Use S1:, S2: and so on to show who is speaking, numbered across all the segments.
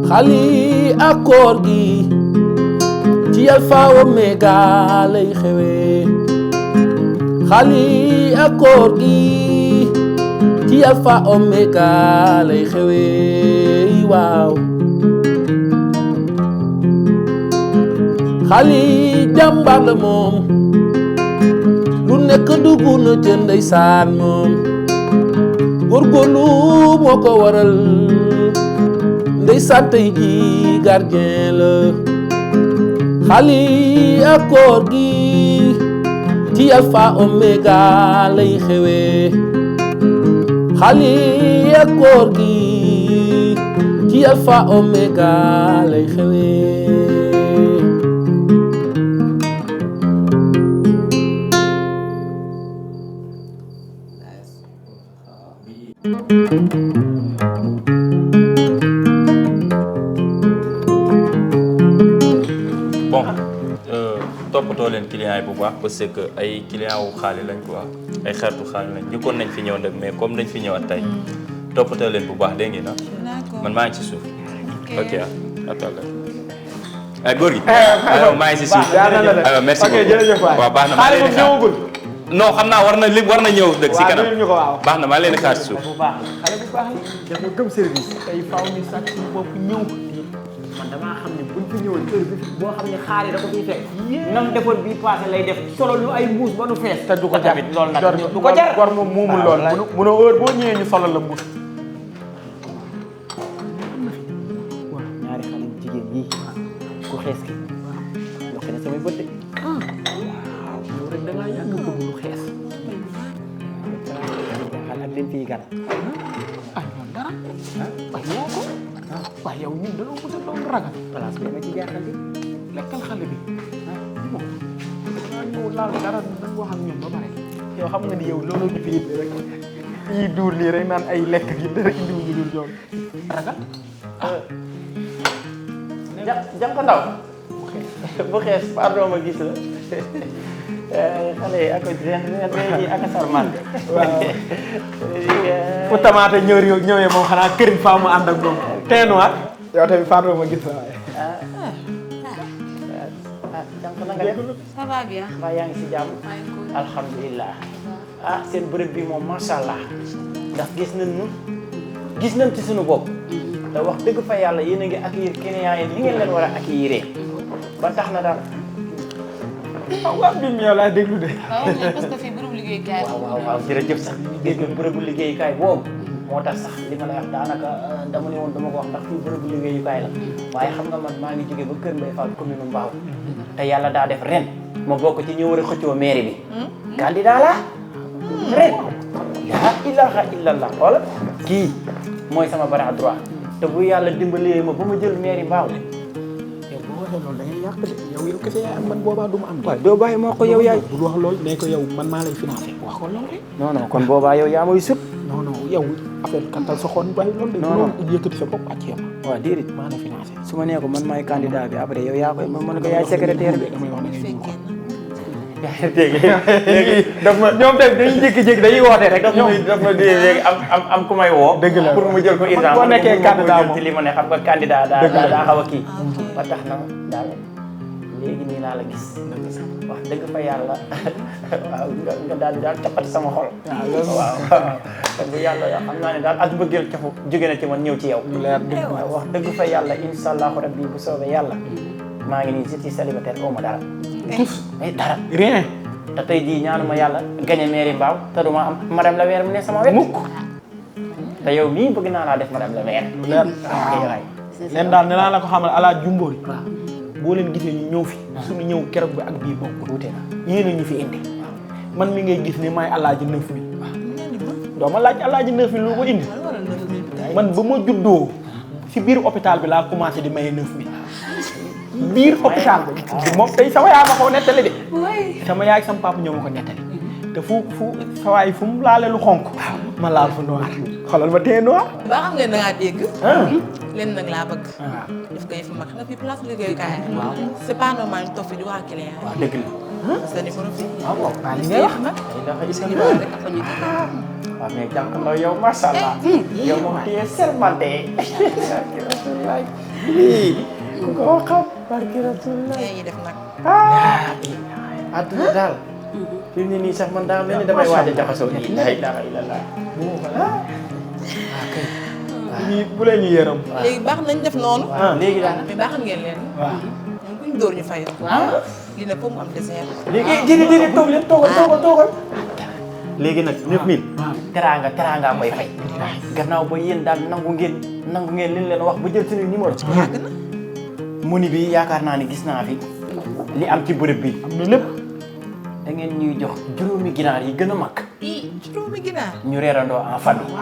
S1: xali ak koor gi ci Alpha Omega lay xewee xali ak koor gi ci Alpha Omega lay xewee waaw xali jàmbaar la moom lu nekk dugg na ca ndeysaan moom góorgóorlu moo ko waral ndeysaan tey ji gardien la xali ak koor gi ci Alpha Omega lay xewee xali ak koor gi ci Alpha Omega lay xewee
S2: bon toppatoo leen client yi bu baax parce que ay client wu xaalis lañ quoi ay xaritu xaalis lañ njëkkoon nañ fi ñëw nag mais comme dañ fi ñëwaat tey toppatoo leen bu baax dégg ngeen man maa ngi ci suuf ok attends ay góor gi maa ngi ci suuf merci beaucoup waaw baax na maa leen di xaar non xam naa war na ñëw dëgg si kanam baax na maa leen di xaar ci suuf
S3: xale bu baax dafa gëm service tey faaw ni sax suñu bopp ñëw man damaa xam ne buñ fi ñëwoon heure bi boo xam ne xaar yi da ko fiy fekk nam defoon bii passé lay def solo lu ay mbuus ba nu fees te du ko jar loolu nag du ko jar gor moom moomul lool mënoo heure boo ñëwee ñu solal la mbuus waaw ñaari xale yu jigéen yi ku xees ki yokk na samay bët de waaw yow rek da ngaa yàgg bëgg lu xees xale ak leen fii gan ah ñoom dara wax yoo ko waaye yow ñun dañoo mën a doon ragal place bi ma ci jaaxal bi lekkal xale bi moom daa ñëw laal dara dañ wax ak ñoom ba pare yow xam nga ni yow loolu ñu fi indi rek yii duur lii rek naan ay lekk gi dara indiwu ñu dul ñoom ragal jànq ndaw bu xees pardon ma gis la xale yi ak ak sarman waaw fu tamaate ñëwee moom xanaa këriñ faa mu ànd ak moom teint noir yow tamit Fatou ma gis la waaye jànq na nga def
S4: ça va bien
S3: mbaa yaa ngi si jàmm alhamdulilah seen bërëb bi moom macha allah ndax gis nañ ci suñu bopp te wax dëgg fa yàlla yéen a ngi accueillir clients yi li ngeen leen war a accueillir ba tax na daal waaw bi mu yow laa déglu de.
S4: waaw parce que fii bërëbu liggéeykaay
S3: waaw jërëjëf sax dégg nga bërëbu liggéeykaay boobu moo tax sax li ma lay wax daanaka dama ne woon dama ko wax ndax fii bërëbu liggéeyukaay la waaye xam nga man maa ngi jóge ba Kër Mbaye Fall commune Mbao te yàlla daa def ren ma bokk ci ñi war a xëccoo mairie bi. candidat la ren. laa ilaha illallah wala kii mooy sama bras droit te bu yàlla dimbalee ma ba ma jël mairie Mbao. loolu da ngay yàq de yow kese yaay am man boobaa du ma am. waaw doo bàyyi moo ko yow yaay. bul wax loolu ne ko yow man maa lay financé wax ko loolu rek. non kon boobaa yow yaa may sut. non yow affaire kantal sa xoon bàyyi loolu de. non yëkkati sa bopp ak yéen. waaw déedéet maa lay financé. su ma nee ko man maay candidat bi après yow yaa koy mën ko yaay secrétaire bi. damay wax ne ngay dégg léegi daf ma ñoom tamit dañuy jékki-jékki dañuy woote rek. daf ma dee léegi am ku may woo. dëgg la pour mu jël ko urgent. boo nekkee candidat moom ci li ma ne xam nga candidat daa xaw a kii. ba tax na daal léegi nii laa la gis. wax dëgg fa yàlla waaw nga daal di daal cappati sama xol. waaw te bu yàlla xam naa ne daal ak bëggeel cafu jóge na ci man ñëw ci yow. waaw wax dëgg fa yàlla incha allahu rabbi bu soobee yàlla maa ngi nii je suis célibataire aw ma dara. mais dara rien. te tey jii ñaanuma yàlla gagné mairie Mbao te duma am madame la maire mu ne sama wet. mukk te yow mii bëgg naa laa def madame la maire. leer waaw leen daal nee naa la ko xamal ala jumboor yi. boo leen gisee ñu ñëw fi. suñu ñëw keroog bi ak bii bokk wuute na. yéen a ñu fi indi. man mi ngay gis ni maay alaaji 9000. doo ma laaj alaaji 9000 lu ko indi. man ba ma juddoo si biir hôpital bi laa commencé di maye 9000. biir hôpital bi moom tey sama yaay ma ko nettali de. sama yaay sama papa ñoo ma ko nettali. te fu sawaay fu mu laale lu xonk ma laal fu noir xoolal ma tee noir.
S4: ba xam ngeen da ngaa dégg. leen nag laa bëgg. def ko yëfu mag xam nga fii place liggéeyukaay. waaw c'est pas normal ñu toog fi di wax ak client.
S3: waaw dëgg la.
S4: parce que ni ko fi.
S3: waaw li ngay wax nag. waaw mais jànk ndaw yow macha allah. yow moom téye sermenté. lii ku ko xam barki Rasulullah
S4: ñi def nag
S3: àdduna daal fi mu ne nii sax man daa mel ni damay waaj a jaxasoo nii la ilaha illallah kay lii bu leen ñu yërëm
S4: léegi baax nañ def noonu
S3: léegi daal
S4: mais baaxal ngeen leen
S3: waaw
S4: ñun buñ dóor ñu fay lii nag pour mu am désert
S3: léegi déedéet toog leen toogal léegi nag 9000 teraanga may fay gannaaw ba yéen daal nangu ngeen li leen wax ba jël suñu numéro
S4: yàgg na
S3: moni bi yaakaar naa ni gis naa fi li am ci bërëb bi am na lépp da ngeen ñuy jox juróomi ginaar yi gën a mag
S4: juróomi ginaar
S3: ñu reerandoo en famille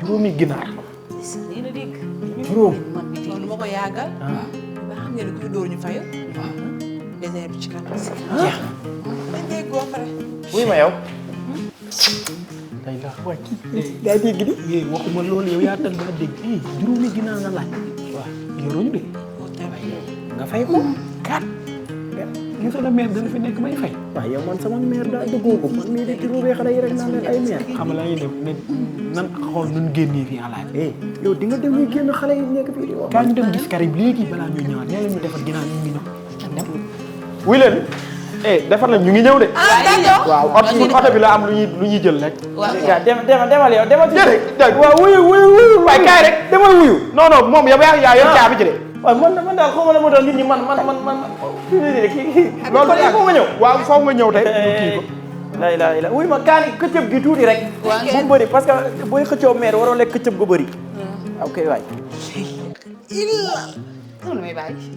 S3: juróomi ginaar juróom
S4: loolu ma ko yàggal ba xam ngeen ne kuy dóor ñu fayu désert bi ci kanam
S3: jeex
S4: dañ déggoo pare
S3: wuy ma yow day la waay daa dégg di
S5: waxuma loolu yow yaa tal ba dégg juróomi ginaar nga laaj waaw yoruñu de nga fay ko kat gis nga maire dana fi nekk may fay
S3: waaw yow man sama maire daa dëggoo ko man mii de ci ruubee xale yi rek naan leen ay maire
S5: xam la ñuy def ne nan xool nun génnee fii alaaj
S3: yow di nga dem ñu génn xale yi nekk fii di wax
S5: kaa ñu dem gis Karim léegi balaa ñuy ñëwaat nee la ñu defar ginaar ñu ngi ñëw dem
S3: wuy leen defar nañ ñu ngi ñëw de waaw oto bi la am lu ñuy jël rek demal yow demal ci waaw wuyu waaye kaay rek demal wuyu non moom yow yaa yor caabi ji de waaw man daal xaw ma la ma doon nit ñi man loolu foo nga ñëw waaw foo nga ñëw tey kii ko la ilaha illa wuy ma kaani këccëb gi tuuti rek bu bëri parce que booy xëccoo meer waroo lekk këccëb gu bëri ok waay
S4: loolu may bàyyi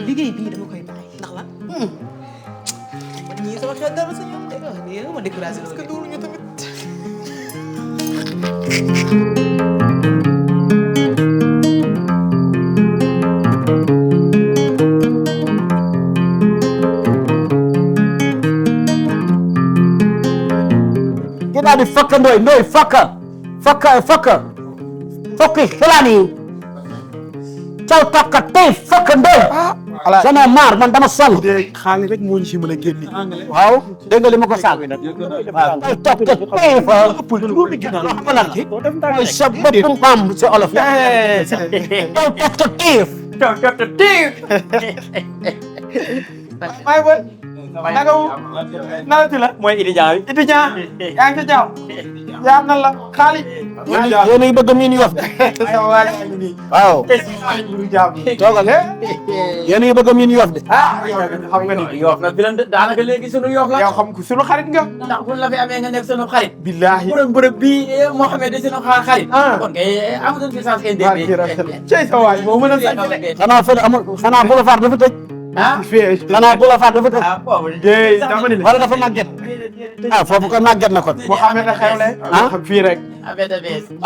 S4: liggéey bii dama koy bàyyi ndax la man ñii sama xel dara sa ñoom de lii nga ma découragé parce que dóoru ñu tamit
S6: Kita di fakka ndoy fakka fokki fulani caw takka tey fakka ndoy sama maar man dama sonn
S5: xaalis rek moo ñu si mën a génne
S6: waaw dégg nga li ma ko sànq waaw caw takka tey fa mooy sa boppum am si olof caw takka tiif
S3: nalati la mooy étudiant bi étudiant yaa ngi ci jaaw yaa nan la xaalis
S6: yéen a bëgg miin yof waaw toogal yéen a bëgg miin yof de
S3: xam nga ni
S7: yoof nag bi la daanaka léegi sunu yoof la
S3: yow xam ko sunu xarit nga
S7: ndax buñ la fi amee nga nekk sunu xarit
S3: billahi
S7: bërëb bi Mohamed di sunu xarit kon kay amatul fi sens ngeen dégg
S3: cey sa waay moo mën a sànq
S6: xanaa fële amul xanaa boulevard dafa tëj xanaa boulevard dafa tëj
S3: déy dama ni
S6: wala dafa màgget foofu ko màgget na kon
S3: Mohamed a xewle fii rek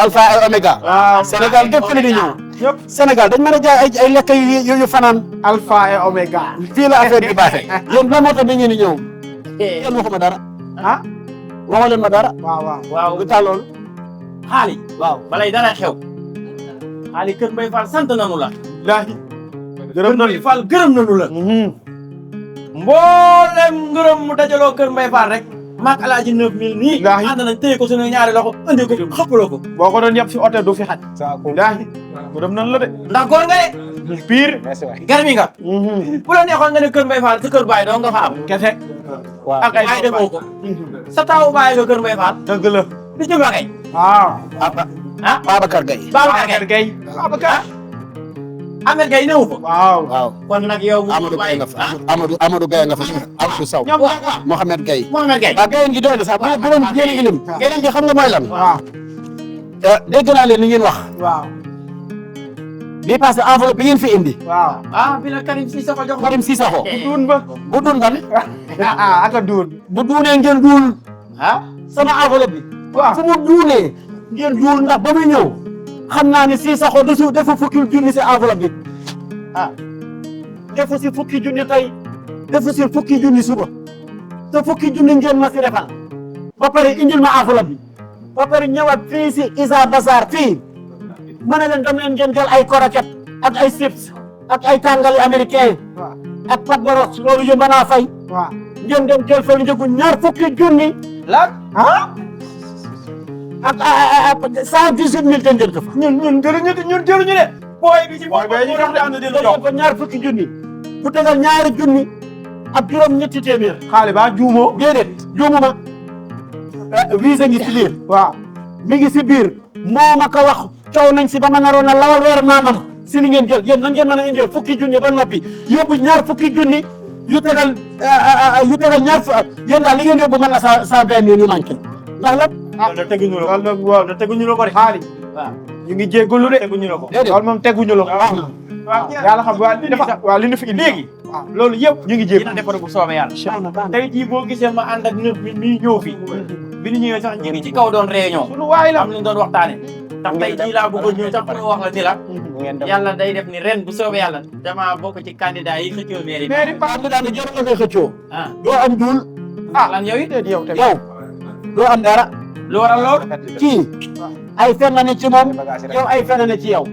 S6: alpha et oméga Sénégal gépp fi di ñëw
S3: ñëpp
S6: Sénégal dañ mën a jaay ay lekk yu fanaan
S3: alpha et oméga
S6: fii la affaire bi baaxee yéen lan moo tax da ngeen di ñëw yéen waxuma dara waxoo leen ma dara
S3: waaw
S6: lu tax loolu
S7: xaali waaw balay dara xew xaali Kër Mbaye Fall sant nanu la
S3: billahi
S7: Kër Mbaye Fall gërëm nanu la mboolem ngërëm mu dajaloo Kër Mbaye Fall rek maak alaaji 9000 nii ànd nañ téye ko sunu ñaari loxo andi ko xëppaloo ko
S3: boo ko doon yab si oto du fi xaj billahi gërëm nan la de
S7: ndax góor nga de
S3: pire
S7: garmi nga bu la neexoon nga ne Kër Mbaye Fall sa kër baay doo nga fa am
S3: kese
S7: ak ay waaye demoo ko sa taawu baay nga Kër Mbaye Fall
S3: dëgg la
S7: di ci waxee
S3: waaw
S6: Babacar Gaye
S7: Babacar
S3: Gaye Babacar
S7: Ahmed Gaye newu ko
S6: waaw
S7: kon nag yow
S6: Amadou Gaye nga fa Amadou Gaye nga fa Amadou Sow Mohamed Gaye
S7: Mohamed Gaye
S6: waaw Gaye ngi doy na sax bu doon génn ilim geneen gi xam nga mooy lan
S3: waaw
S6: dégg naa leen li ngeen wax
S3: waaw
S6: bii passé enveloppe bi ngeen fi indi
S3: waaw
S7: bi la Karim Cissokho jox
S6: Karim Cissokho
S3: duun ba
S6: bu dun nga ne
S3: aka duun
S6: bu duunee ngeen duul sama enveloppe bi
S3: waaw
S6: fu mu duunee ngeen duul ndax ba muy ñëw xam naa ne Cissokho dafa fukki junni si enveloppe bi defu si fukki junni tey defu si fukki junni suba te fukki junni ngeen ma si defal ba pare indil ma enveloppe bi ba pare ñëwaat fii si Isa Bazar fii ma ne leen dama leen ngeen jël ay koroket ak ay chips ak ay tàngali américain ak pat boros loolu yomb naa fay ngeen dem jël fa njëgu ñaar fukki junni
S3: lan
S6: ak 118 000 te njël ko fa
S3: ñun jëluñu de
S7: booy bi ci boppam moo tax daan na dina jox
S6: ko ñaar fukki junni bu tegal ñaari junni ak juróom-ñetti téeméer
S7: xaale ba juumoo
S6: déedéet juumuma visa ngi si biir
S7: waaw
S6: mi ngi si biir moo ma ko wax coow nañ si ba ma naroon na lawal weer maamam si li ngeen jël yéen nan ngeen mën a indil fukki junni ba noppi yóbbu ñaar fukki junni yu tegal ñaar yéen daal li ngeen yóbbu mën na sa 20 000 yu manqué ndax la
S7: loolu da teguñu la ko waaw da teguñu la ko de xaali waaw ñu ngi jéggalu de teguñu la ko loolu moom teguñu la ko waaw yàlla xam waaw li ñu fi indi léegi waaw loolu yëpp ñu ngi jégg dina defar bu soobee yàlla tey jii boo gisee ma ànd ak neuf mi ñëw fi bi ñu ñëwee sax ñu ngi ci kaw doon réunion sunu waay la am nañ doon waxtaane ndax tey jii laa bëggoon ñëw sax pour wax la ni la yàlla day def ni ren bu soobee yàlla dama bokk ci candidat yi xëccoo mairie
S6: candidat ni jarul nga xëccoo
S7: ah
S6: doo am dul
S7: lan yow it yow
S6: yow doo am dara
S7: lu waral lool
S6: kii ay fen na ne ci moom yow ay fen na ne ci yow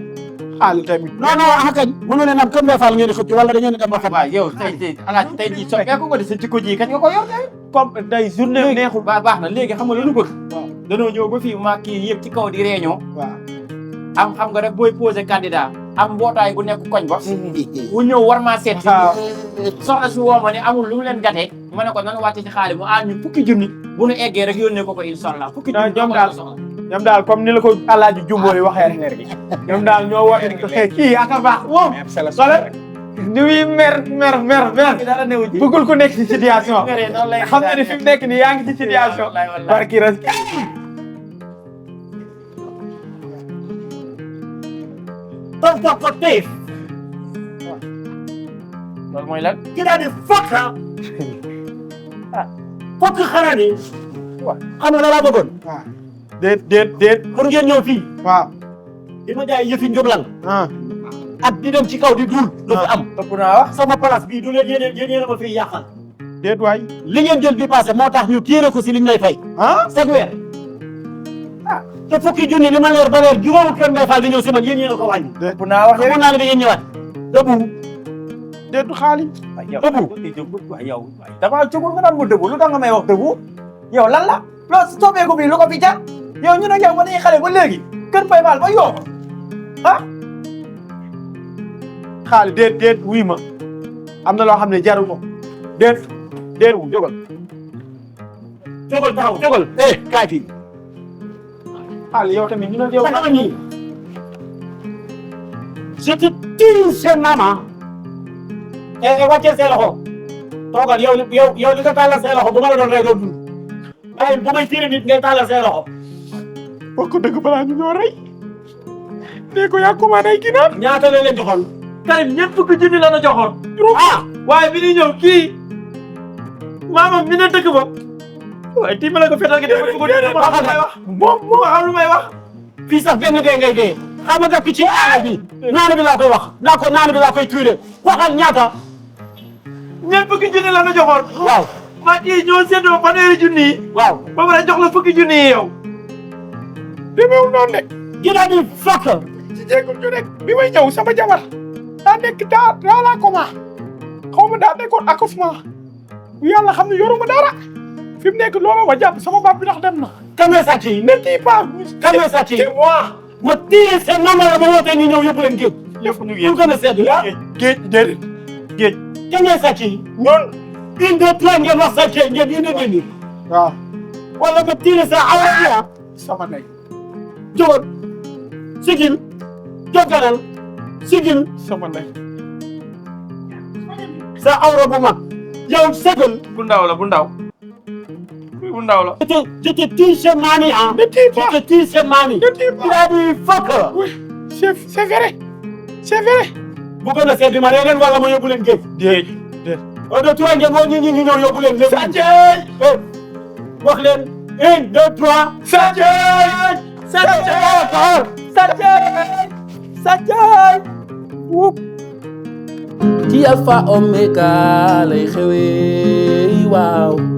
S7: xaalis tamit
S6: non non ah kañ mënu leen am Kër Mbaye Fall ngeen di xëccoo wala da ngeen di dem ba xam
S7: waaw yow tey alaaji tey jii soppeeku nga de sa jikko ji kañ nga ko yor comme day journée neexul baax na léegi xam nga lu ñu bëgg danoo ñëw ba fii maa kii yëpp ci kaw di réunion am xam nga rek booy posé candidat am mbootaay bu nekk koñ ba bu ñëw war maa seet soxna si woo ma ne amul lu mu leen gatee ma ne ko nan wàcce ci xaalis mu ñu fukki junni bu nu eggee rek yónnee ko incha allah fukki junni ñoom daal comme ni la ko alaaji Jumboori waxee rek ñoom daal ñoo war kii ak a baax moom sole ni muy mer dara newu ci bëggul ku nekk ci situation xam na ni fi mu nekk nii yaa ngi ci situation barki ras
S6: toog ko téef
S7: loolu mooy lan
S6: ki daal di fokk fokk xanaa ni xam nga la laa bëggoon
S7: déet
S6: pour ngeen ñëw fii
S7: waaw
S6: di ma jaay yëfi njublang ak di dem ci kaw di duul du fi am
S7: topp naa wax
S6: sama place bii du leen yéen a ma fiy yàqal
S7: déet waay
S6: li ngeen jël bi passé moo tax ñu téere ko si liñ lay fay chaque weer te fukki junni li ma leer ba leer juróomu Kër Mbaye Fall di ñëw si man yéen a ko wàññi
S7: topp naa wax
S6: xamoon naa ne da ngeen ñëwaat dëbu
S7: déet du xaalis yow damaa jógul nga naan ma dëbu lu tax nga may wax dëbu yow lan la loolu soppeeku bi lu ko fi jar yow ñu ne yow ba dañuy xale ba léegi Kër Mbaye Fall ba yoo xaalis déet wuy ma am na loo xam ne jaru ko déet jógal
S6: jógal kaay fii
S7: xaalis yow tamit ñu ne yow
S6: taxaw nii je te tire seen maama wàccee seen loxo toogal yow li nga tàllal seen loxo bu ma la doon rey doo dund waaye bu may tiire nit ngay tàllal seen loxo
S7: wax ko dëgg balaa ñu ñoo rey nee ko yaa commandé ay ginaar
S6: ñaata la leen joxoon
S7: Karim ñett fukki junni la na joxoon waaye bi ñuy ñëw kii maamam mi ne dëkk ba waaye tiimale ko fetal gi dafa ko dee ma xam lu may wax moom xam lu may wax
S6: fii sax benn dee ngay dee xam nga dëkk ci aay bi naanu bi laa koy wax naanu bi laa koy tuure waxal ñaata
S7: ñeent fukki junni la na joxoon
S6: waaw
S7: maa kii ñoo séddoo fanweeri junni yi
S6: waaw
S7: ba pare jox la fukki junni yi yow demeewul noonu de
S6: ginnaaw bi fokk
S7: ci jéegul ñu rek bi may ñëw sama jabar daa nekk daa la coma xaw ma daa nekkoon accouchement yàlla xam ne yoruma dara fi mu nekk looloo ma jàpp sama baab bi ndax dem na
S6: kan nga sàcc yi
S7: ne kii pas
S6: kan nga sàcc yi
S7: c'est moi
S6: ma téye seen numéro ba wootee ñu ñëw yóbbu leen géej
S7: yëpp ñu
S6: pour gën a sedd
S7: géej déedéet géej
S6: kan nga sàcc yi
S7: ñoon
S6: une deux trois ngeen wax sàcc ngeen indi leen
S7: waaw
S6: wala ma téye sa awra
S7: sama nekk
S6: jógal sigil jógalal sigil
S7: sama nekk
S6: sa awra bu mag yow sëgal
S7: bu ndaw la bu ndaw bu ndaw la
S6: je te tire chez Mani ah je te tire chez Mani il a dit fuck
S7: oui c'est vrai
S6: bu gën a sedd ma ne leen wala ma yóbbu leen géej
S7: déet
S6: un deux trois ngeen moo ñi ñëw yóbbu leen léegi
S7: Sathié
S6: wax leen un deux trois
S7: Sathié
S1: ci Alpha Omega lay xewee waaw